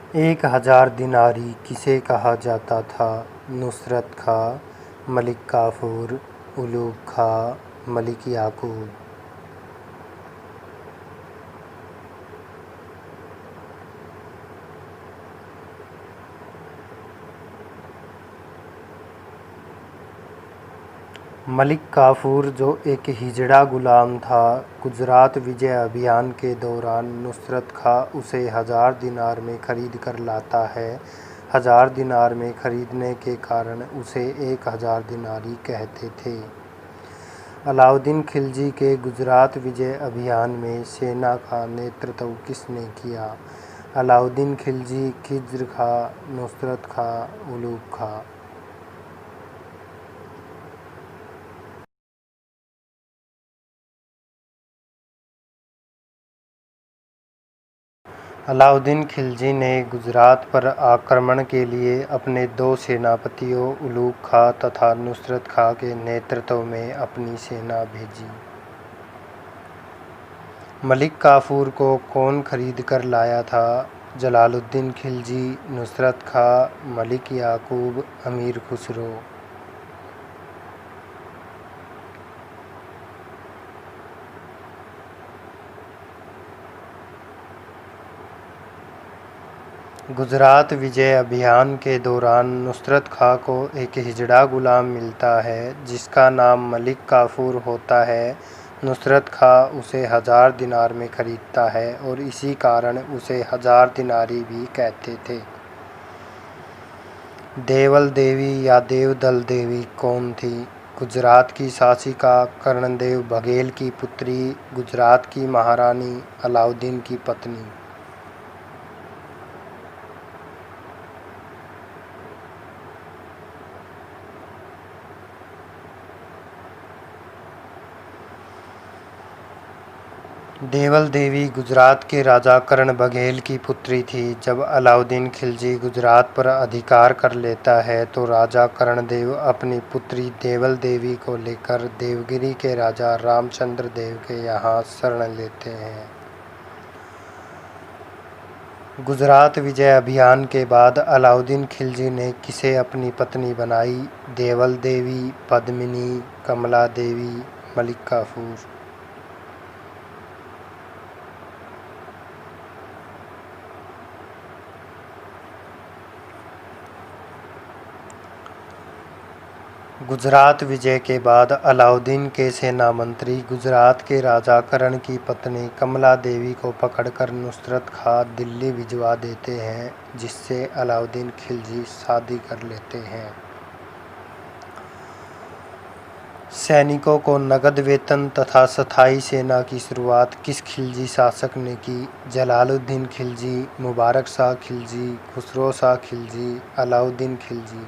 1000 दिनारी किसे कहा जाता था? नुसरत खां, मलिक काफूर, उलूग खां, मलिक याकूब। मलिक काफूर, जो एक हिजड़ा गुलाम था, गुजरात विजय अभियान के दौरान नुसरत खां उसे 1000 दिनार में खरीद कर लाता है। 1000 दिनार में खरीदने के कारण उसे 1000 दिनारी कहते थे। अलाउद्दीन खिलजी के गुजरात विजय अभियान में सेना का नेतृत्व किसने किया? अलाउद्दीन खिलजी, खिज्र खां, नुसरत खां, उलूग खां। अलाउद्दीन खिलजी ने गुजरात पर आक्रमण के लिए अपने 2 सेनापतियों उलूग खां तथा नुसरत खां के नेतृत्व में अपनी सेना भेजी। मलिक काफूर को कौन खरीद कर लाया था? जलालुद्दीन खिलजी, नुसरत खां, मलिक याकूब, अमीर खुसरो। गुजरात विजय अभियान के दौरान नुसरत खां को एक हिजड़ा गुलाम मिलता है जिसका नाम मलिक काफूर होता है। नुसरत खां उसे 1000 दिनार में खरीदता है और इसी कारण उसे 1000 दिनारी भी कहते थे। देवल देवी या देवदल देवी कौन थी? गुजरात की शासिका, कर्णदेव बघेल की पुत्री, गुजरात की महारानी, अलाउद्दीन की पत्नी। देवल देवी गुजरात के राजा कर्ण बघेल की पुत्री थी। जब अलाउद्दीन खिलजी गुजरात पर अधिकार कर लेता है तो राजा कर्णदेव अपनी पुत्री देवल देवी को लेकर देवगिरी के राजा रामचंद्र देव के यहाँ शरण लेते हैं। गुजरात विजय अभियान के बाद अलाउद्दीन खिलजी ने किसे अपनी पत्नी बनाई? देवल देवी, पद्मिनी, कमला देवी, मलिक काफूर। गुजरात विजय के बाद अलाउद्दीन के सेना मंत्री गुजरात के राजा कर्ण की पत्नी कमला देवी को पकड़कर नुसरत खां दिल्ली भिजवा देते हैं, जिससे अलाउद्दीन खिलजी शादी कर लेते हैं। सैनिकों को नगद वेतन तथा स्थायी सेना की शुरुआत किस खिलजी शासक ने की? जलालुद्दीन खिलजी, मुबारक शाह खिलजी, खुसरो शाह खिलजी, अलाउद्दीन खिलजी।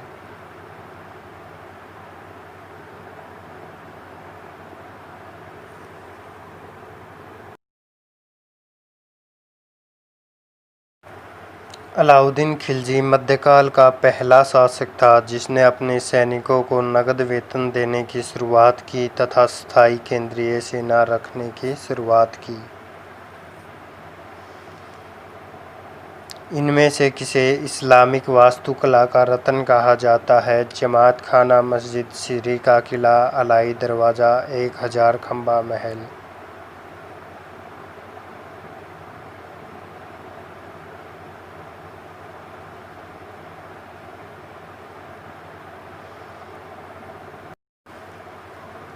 अलाउद्दीन खिलजी मध्यकाल का पहला शासक था जिसने अपने सैनिकों को नगद वेतन देने की शुरुआत की तथा स्थायी केंद्रीय सेना रखने की शुरुआत की। इनमें से किसे इस्लामिक वास्तुकला का रत्न कहा जाता है? जमात खाना मस्जिद, सीरी का किला, अलाई दरवाज़ा, 1000 खंबा महल।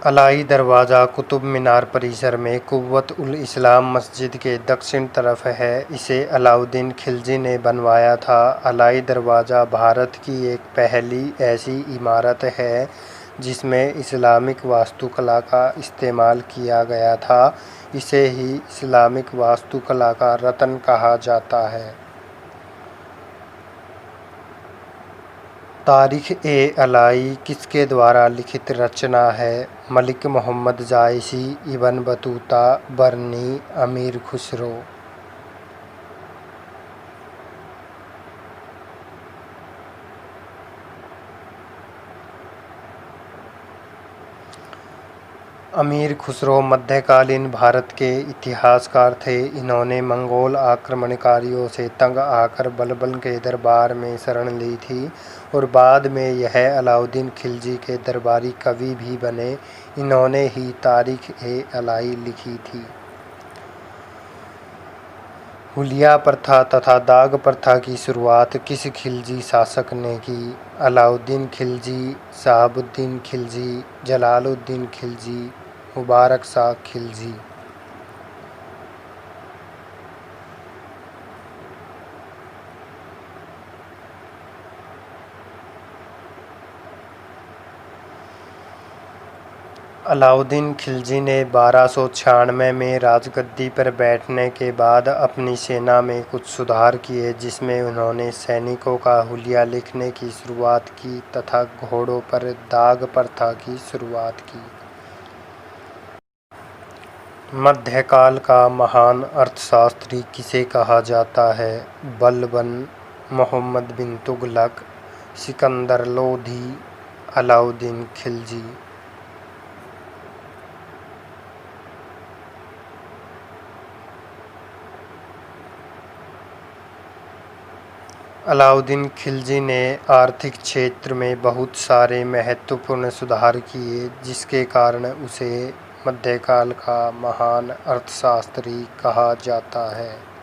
अलाई दरवाज़ा कुतुब मीनार परिसर में कुव्वत उल इस्लाम मस्जिद के दक्षिण तरफ है। इसे अलाउद्दीन खिलजी ने बनवाया था। अलाई दरवाज़ा भारत की एक पहली ऐसी इमारत है जिसमें इस्लामिक वास्तुकला का इस्तेमाल किया गया था। इसे ही इस्लामिक वास्तुकला का रत्न कहा जाता है। तारीख़-ए-अलाई किसके द्वारा लिखित रचना है? मलिक मोहम्मद जायसी, इब्न बतूता, बरनी, अमीर खुसरो। अमीर खुसरो मध्यकालीन भारत के इतिहासकार थे। इन्होंने मंगोल आक्रमणकारियों से तंग आकर बलबन के दरबार में शरण ली थी और बाद में यह अलाउद्दीन खिलजी के दरबारी कवि भी बने। इन्होंने ही तारीख़-ए-अलाई लिखी थी। हुलिया प्रथा तथा दाग प्रथा की शुरुआत किस खिलजी शासक ने की? अलाउद्दीन खिलजी, शहाबुद्दीन खिलजी, जलालुद्दीन खिलजी, मुबारक शाह खिलजी। अलाउद्दीन खिलजी ने 1296 में राजगद्दी पर बैठने के बाद अपनी सेना में कुछ सुधार किए, जिसमें उन्होंने सैनिकों का हुलिया लिखने की शुरुआत की तथा घोड़ों पर दाग प्रथा की शुरुआत की। मध्यकाल का महान अर्थशास्त्री किसे कहा जाता है? बलबन, मोहम्मद बिन तुगलक, सिकंदर लोधी, अलाउद्दीन खिलजी। अलाउद्दीन खिलजी ने आर्थिक क्षेत्र में बहुत सारे महत्वपूर्ण सुधार किए, जिसके कारण उसे मध्यकाल का महान अर्थशास्त्री कहा जाता है।